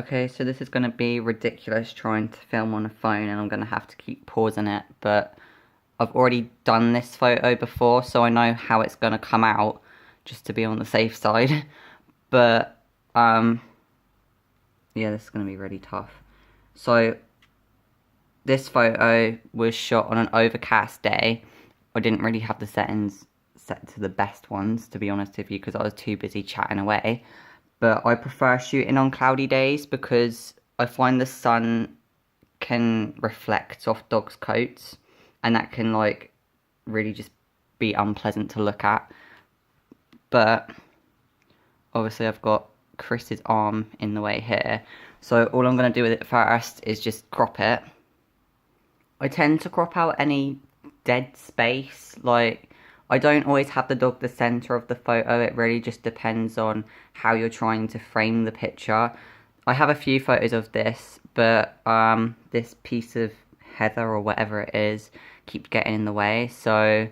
Okay, so this is going to be ridiculous trying to film on a phone and I'm going to have to keep pausing it, but I've already done this photo before, so I know how it's going to come out, just to be on the safe side. But, yeah, this is going to be really tough. So, this photo was shot on an overcast day. I didn't really have the settings set to the best ones, to be honest with you, because I was too busy chatting away. But I prefer shooting on cloudy days because I find the sun can reflect off dogs' coats and that can like really just be unpleasant to look at. But obviously I've got Chris's arm in the way here, so all I'm going to do with it first is just crop it. I tend to crop out any dead space, like I don't always have the dog the centre of the photo. It really just depends on how you're trying to frame the picture. I have a few photos of this, but this piece of heather or whatever it is keeps getting in the way. So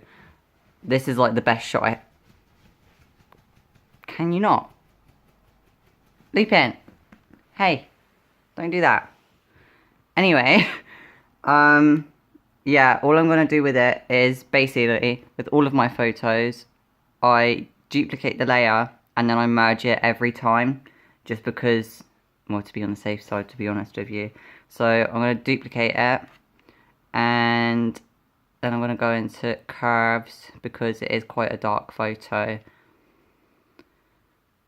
this is like the best shot Can you not? Lupin! Hey, don't do that. Anyway, yeah, all I'm going to do with it is basically, with all of my photos, I duplicate the layer and then I merge it every time, just because, well, to be on the safe side, to be honest with you. So I'm going to duplicate it, and then I'm going to go into curves, because it is quite a dark photo.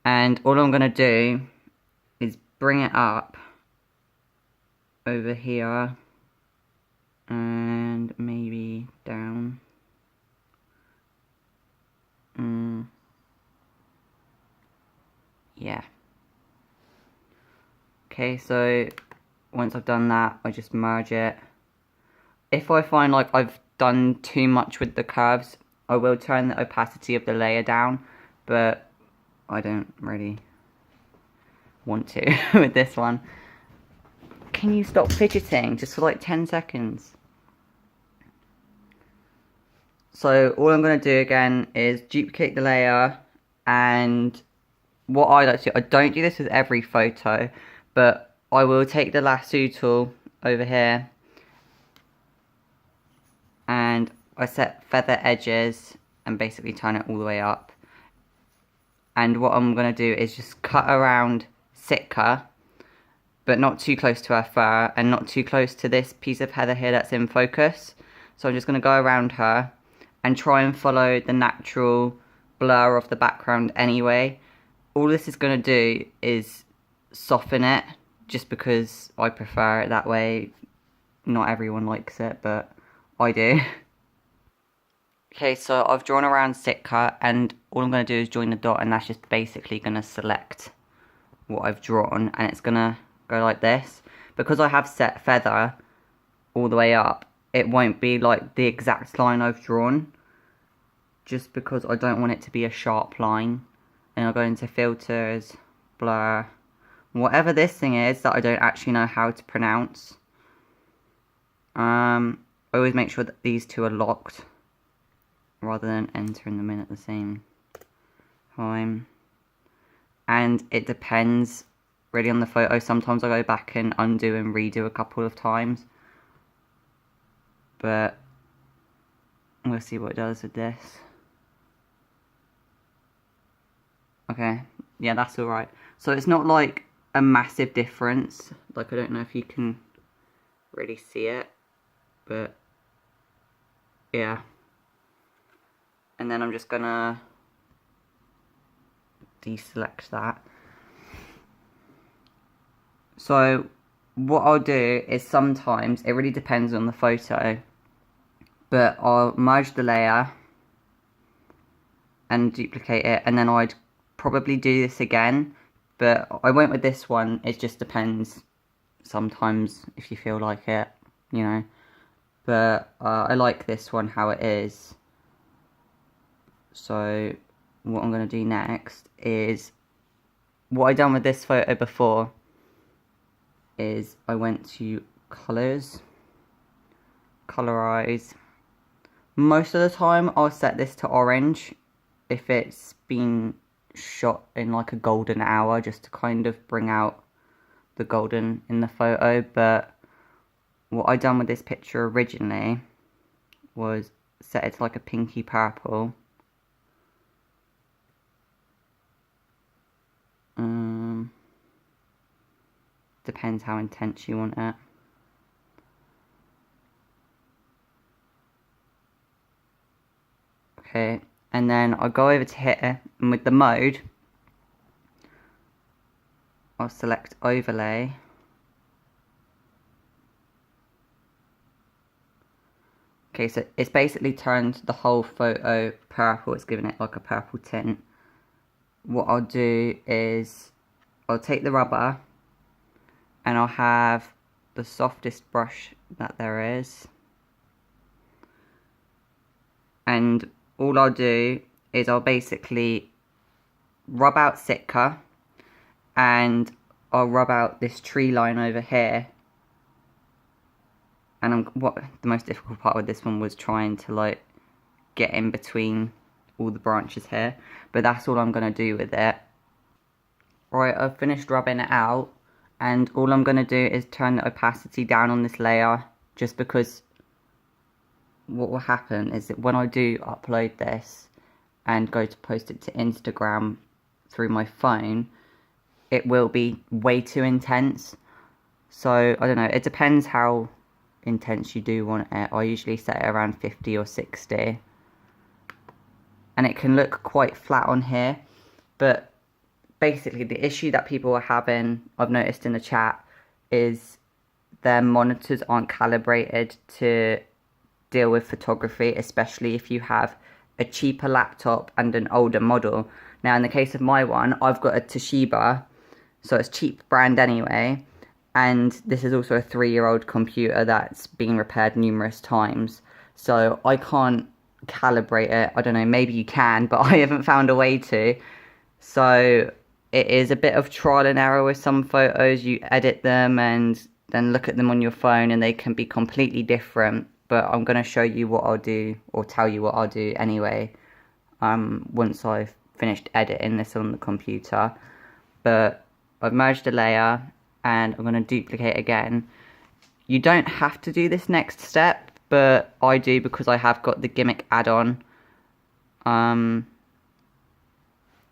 And all I'm going to do is bring it up over here, and maybe down. Yeah. Okay, so once I've done that, I just merge it. If I find like I've done too much with the curves, I will turn the opacity of the layer down, but I don't really want to with this one. Can you stop fidgeting just for like 10 seconds? So all I'm going to do again is duplicate the layer, and what I like to do, I don't do this with every photo, but I will take the lasso tool over here and I set feather edges and basically turn it all the way up. And what I'm going to do is just cut around Sitka, but not too close to her fur and not too close to this piece of heather here that's in focus. So I'm just going to go around her and try and follow the natural blur of the background anyway. All this is going to do is soften it, just because I prefer it that way. Not everyone likes it, but I do. Okay, so I've drawn around Sitka, and all I'm going to do is join the dot, and that's just basically going to select what I've drawn, and it's going to go like this. Because I have set feather all the way up, it won't be like the exact line I've drawn, just because I don't want it to be a sharp line. And I'll go into filters, blur, whatever this thing is that I don't actually know how to pronounce. I always make sure that these two are locked rather than entering them in at the same time. And it depends really on the photo. Sometimes I go back and undo and redo a couple of times, but we'll see what it does with this. Okay, yeah, that's alright. So it's not like a massive difference. Like, I don't know if you can really see it, but yeah. And then I'm just gonna deselect that. So what I'll do is, sometimes it really depends on the photo, but I'll merge the layer and duplicate it, and then I'd probably do this again, but I won't with this one. It just depends sometimes if you feel like it, you know. But I like this one how it is. So what I'm going to do next is, what I done with this photo before is I went to colours, colorize. Most of the time I'll set this to orange if it's been shot in like a golden hour, just to kind of bring out the golden in the photo, but what I done with this picture originally was set it to like a pinky purple. Depends how intense you want it. Okay, and then I'll go over to here, and with the mode, I'll select overlay. Okay, so it's basically turned the whole photo purple. It's given it like a purple tint. What I'll do is I'll take the rubber and I'll have the softest brush that there is. And all I'll do is I'll basically rub out Sitka and I'll rub out this tree line over here. And what the most difficult part with this one was trying to like get in between all the branches here, but that's all I'm going to do with it. Right, I've finished rubbing it out, and all I'm going to do is turn the opacity down on this layer, just because what will happen is that when I do upload this and go to post it to Instagram through my phone, it will be way too intense. So I don't know, it depends how intense you do want it. I usually set it around 50 or 60, and it can look quite flat on here, but basically the issue that people are having, I've noticed in the chat, is their monitors aren't calibrated to deal with photography, especially if you have a cheaper laptop and an older model. Now in the case of my one, I've got a Toshiba, so it's cheap brand anyway, and this is also a 3-year-old computer that's been repaired numerous times, so I can't calibrate it. I don't know, maybe you can, but I haven't found a way to. So it is a bit of trial and error with some photos. You edit them and then look at them on your phone and they can be completely different, but I'm going to show you what I'll do, or tell you what I'll do anyway, once I've finished editing this on the computer. But I've merged a layer and I'm going to duplicate again. You don't have to do this next step, but I do because I have got the GIMP add-on.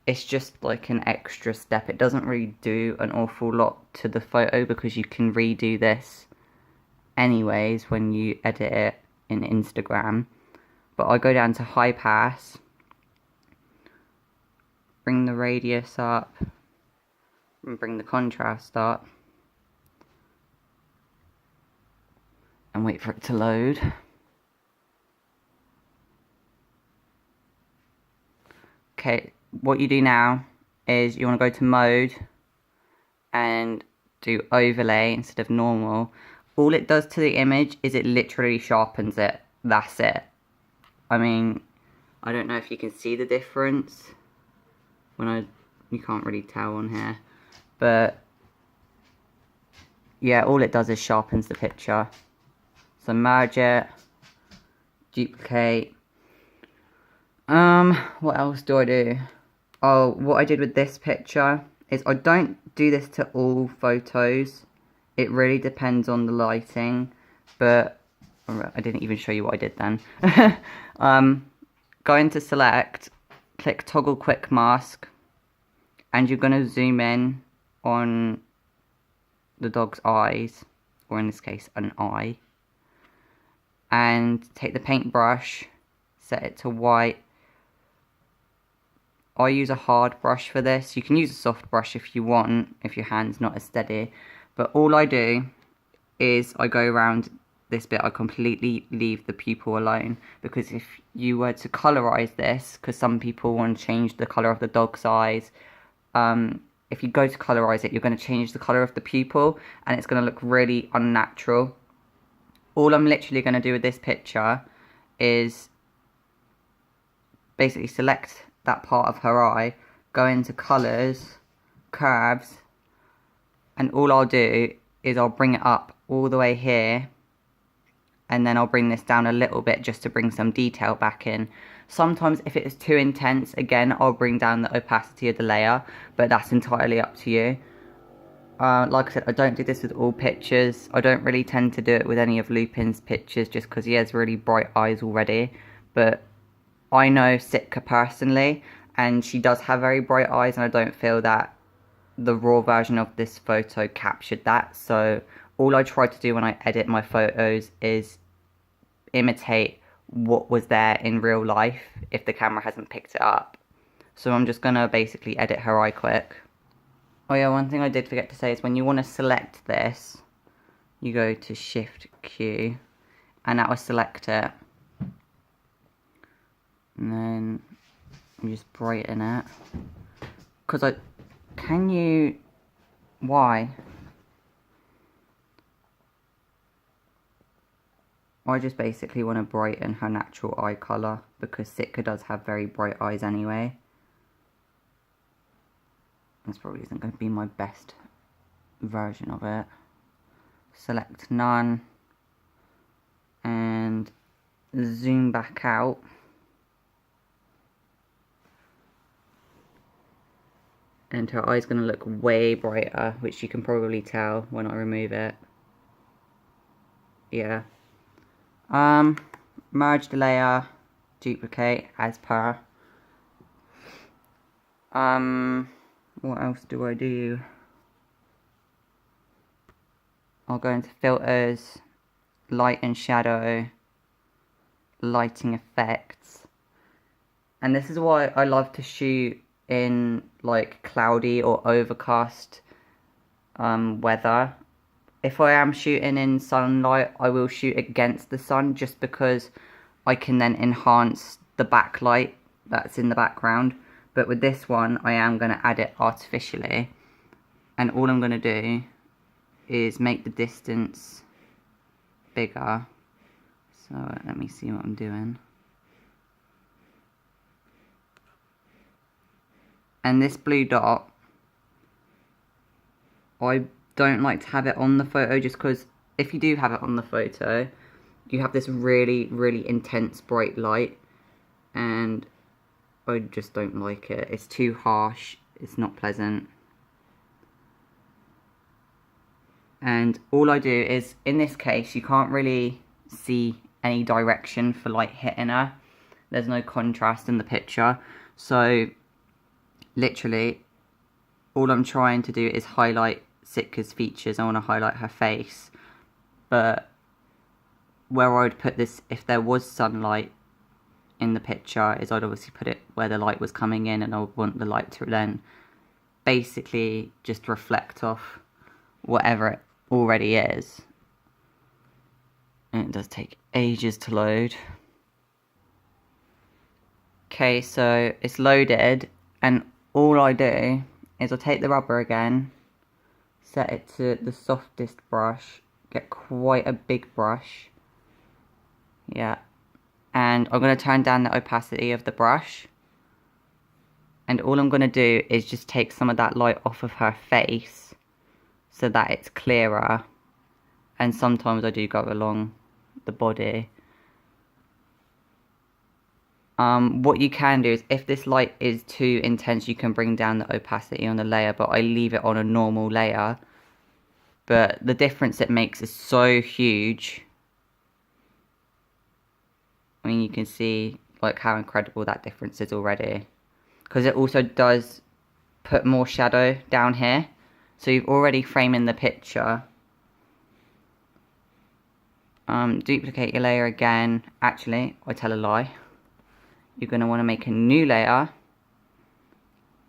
It's just like an extra step. It doesn't really do an awful lot to the photo because you can redo this anyways when you edit it in Instagram. But I go down to high pass, bring the radius up, and bring the contrast up, and wait for it to load. Okay, what you do now is you want to go to mode and do overlay instead of normal. All it does to the image is it literally sharpens it. That's it. I mean, I don't know if you can see the difference you can't really tell on here, but yeah, all it does is sharpens the picture. So merge it, duplicate. What else do I do? Oh, what I did with this picture is I don't do this to all photos. It really depends on the lighting, but I didn't even show you what I did then. Go into select, click toggle quick mask, and you're going to zoom in on the dog's eyes, or in this case an eye, and take the paintbrush, set it to white. I use a hard brush for this. You can use a soft brush if you want, if your hand's not as steady. But all I do is I go around this bit, I completely leave the pupil alone. Because if you were to colorize this, because some people want to change the color of the dog's eyes, if you go to colorize it, you're going to change the color of the pupil and it's going to look really unnatural. All I'm literally going to do with this picture is basically select that part of her eye, go into colors, curves, and all I'll do is I'll bring it up all the way here, and then I'll bring this down a little bit just to bring some detail back in. Sometimes if it is too intense, again, I'll bring down the opacity of the layer, but that's entirely up to you. Like I said, I don't do this with all pictures. I don't really tend to do it with any of Lupin's pictures just because he has really bright eyes already. But I know Sitka personally, and she does have very bright eyes, and I don't feel that the raw version of this photo captured that. So all I try to do when I edit my photos is imitate what was there in real life if the camera hasn't picked it up. So I'm just gonna basically edit her eye quick. Oh yeah, one thing I did forget to say is when you want to select this, you go to Shift Q, and that will select it. And then you just brighten it. Because why? I just basically want to brighten her natural eye colour because Sitka does have very bright eyes anyway. This probably isn't going to be my best version of it. Select none and zoom back out. And her eye's going to look way brighter, which you can probably tell when I remove it. Yeah. Merge the layer, duplicate as per. What else do I do? I'll go into filters, light and shadow, lighting effects. And this is why I love to shoot in like cloudy or overcast weather. If I am shooting in sunlight, I will shoot against the sun just because I can then enhance the backlight that's in the background. But with this one, I am going to add it artificially. And all I'm going to do is make the distance bigger. So let me see what I'm doing. And this blue dot, I don't like to have it on the photo just because if you do have it on the photo, you have this really, really intense bright light. And I just don't like it. It's too harsh. It's not pleasant. And all I do is, in this case, you can't really see any direction for light hitting her. There's no contrast in the picture. So, literally, all I'm trying to do is highlight Sitka's features. I want to highlight her face. But where I would put this, if there was sunlight in the picture, is I'd obviously put it where the light was coming in, and I would want the light to then basically just reflect off whatever it already is. And it does take ages to load. Okay, so it's loaded, and all I do is I take the rubber again, set it to the softest brush, get quite a big brush, yeah, and I'm going to turn down the opacity of the brush, and all I'm going to do is just take some of that light off of her face so that it's clearer. And sometimes I do go along the body. What you can do is, if this light is too intense, you can bring down the opacity on the layer, but I leave it on a normal layer. But the difference it makes is so huge. I mean, you can see like how incredible that difference is already. Because it also does put more shadow down here. So you've already framing the picture. Duplicate your layer again. Actually, I tell a lie. You're going to want to make a new layer.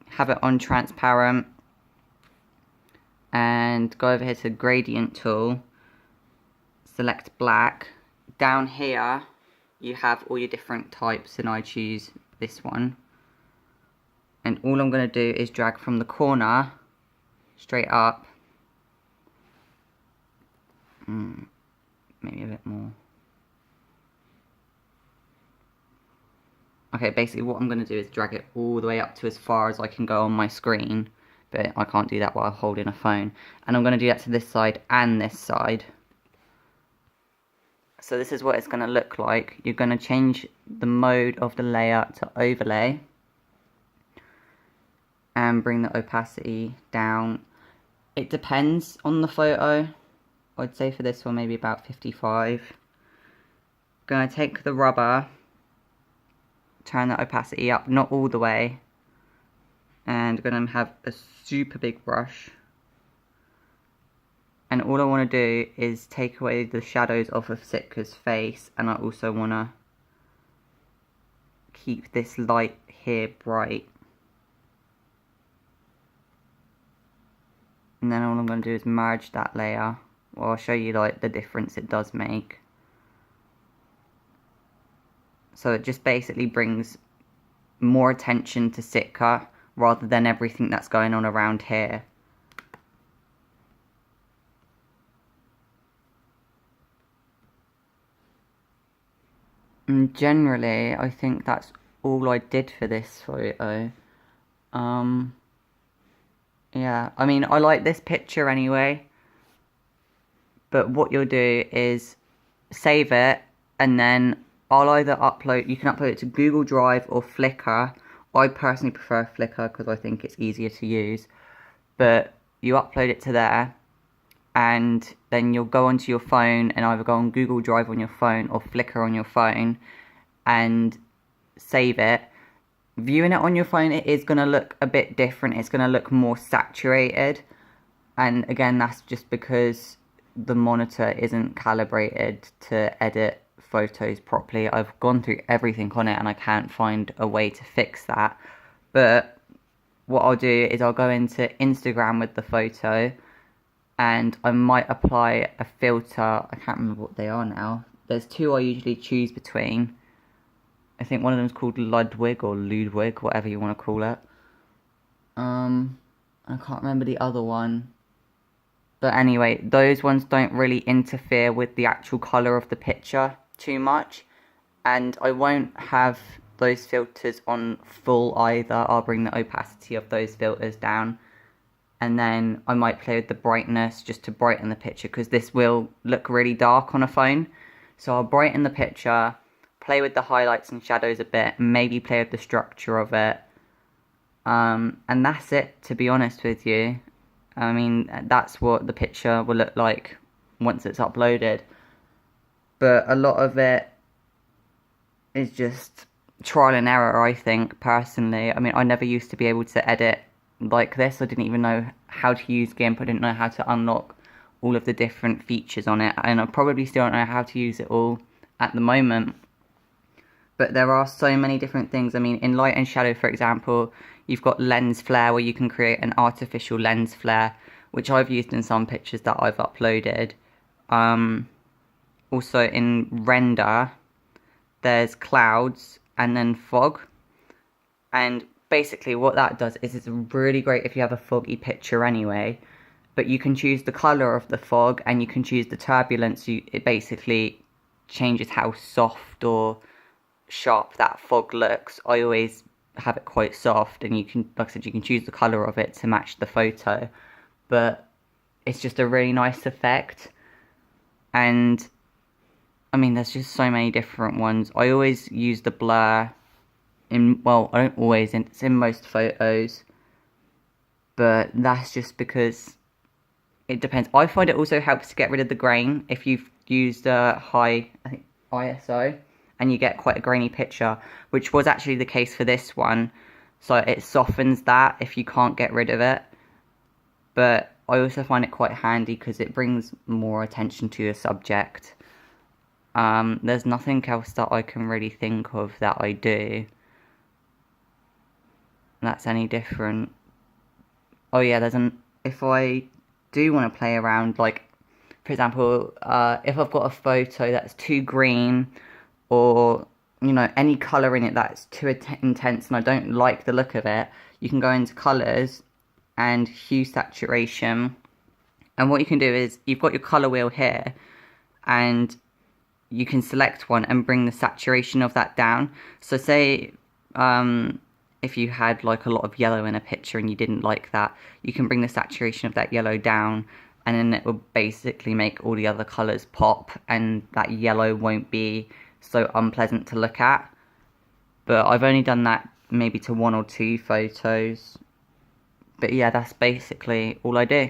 Have it on transparent. And go over here to the gradient tool. Select black. Down here, you have all your different types, and I choose this one. And all I'm going to do is drag from the corner straight up. Maybe a bit more. Okay, basically what I'm going to do is drag it all the way up to as far as I can go on my screen. But I can't do that while holding a phone. And I'm going to do that to this side and this side. So this is what it's going to look like. You're going to change the mode of the layer to overlay. And bring the opacity down. It depends on the photo. I'd say for this one maybe about 55. Gonna take the rubber, turn the opacity up, not all the way, and gonna have a super big brush. And all I want to do is take away the shadows off of Sitka's face, and I also want to keep this light here bright. And then all I'm going to do is merge that layer. Well, I'll show you like the difference it does make. So it just basically brings more attention to Sitka rather than everything that's going on around here. And generally, I think that's all I did for this photo. Yeah, I mean, I like this picture anyway. But what you'll do is save it, and then I'll either upload, you can upload it to Google Drive or Flickr. I personally prefer Flickr because I think it's easier to use. But you upload it to there, and then you'll go onto your phone and either go on Google Drive on your phone or Flickr on your phone and save it. Viewing it on your phone, it is going to look a bit different. It's going to look more saturated. And again, that's just because the monitor isn't calibrated to edit photos properly. I've gone through everything on it and I can't find a way to fix that. But what I'll do is I'll go into Instagram with the photo, and I might apply a filter. I can't remember what they are now. There's two I usually choose between. I think one of them is called Ludwig or Ludwig, whatever you want to call it. I can't remember the other one. But anyway, those ones don't really interfere with the actual colour of the picture too much. And I won't have those filters on full either. I'll bring the opacity of those filters down. And then I might play with the brightness just to brighten the picture, because this will look really dark on a phone. So I'll brighten the picture, play with the highlights and shadows a bit, maybe play with the structure of it. And that's it, to be honest with you. I mean, that's what the picture will look like once it's uploaded. But a lot of it is just trial and error, I think, personally. I mean, I never used to be able to edit like this. I didn't even know how to use GIMP. I didn't know how to unlock all of the different features on it. And I probably still don't know how to use it all at the moment. But there are so many different things. I mean, in light and shadow, for example, you've got lens flare, where you can create an artificial lens flare, which I've used in some pictures that I've uploaded. Also in render, there's clouds and then fog. And basically what that does is it's really great if you have a foggy picture anyway. But you can choose the colour of the fog, and you can choose the turbulence. It basically changes how soft or sharp that fog looks. I always have it quite soft, and you can, like I said, you can choose the colour of it to match the photo. But it's just a really nice effect. And I mean, there's just so many different ones. I always use the blur in, well, I don't always, it's in most photos, but that's just because it depends. I find it also helps to get rid of the grain if you've used a high, I think, ISO, and you get quite a grainy picture, which was actually the case for this one. So it softens that if you can't get rid of it. But I also find it quite handy because it brings more attention to the subject. There's nothing else that I can really think of that I do that's any different. Oh yeah, if I do want to play around, like, for example, if I've got a photo that's too green, or, you know, any colour in it that's too intense and I don't like the look of it, you can go into colours and hue saturation. And what you can do is, you've got your colour wheel here, and you can select one and bring the saturation of that down. So say, if you had like a lot of yellow in a picture and you didn't like that, you can bring the saturation of that yellow down, and then it will basically make all the other colours pop, and that yellow won't be so unpleasant to look at. But I've only done that maybe to 1 or 2 photos. But yeah, that's basically all I do.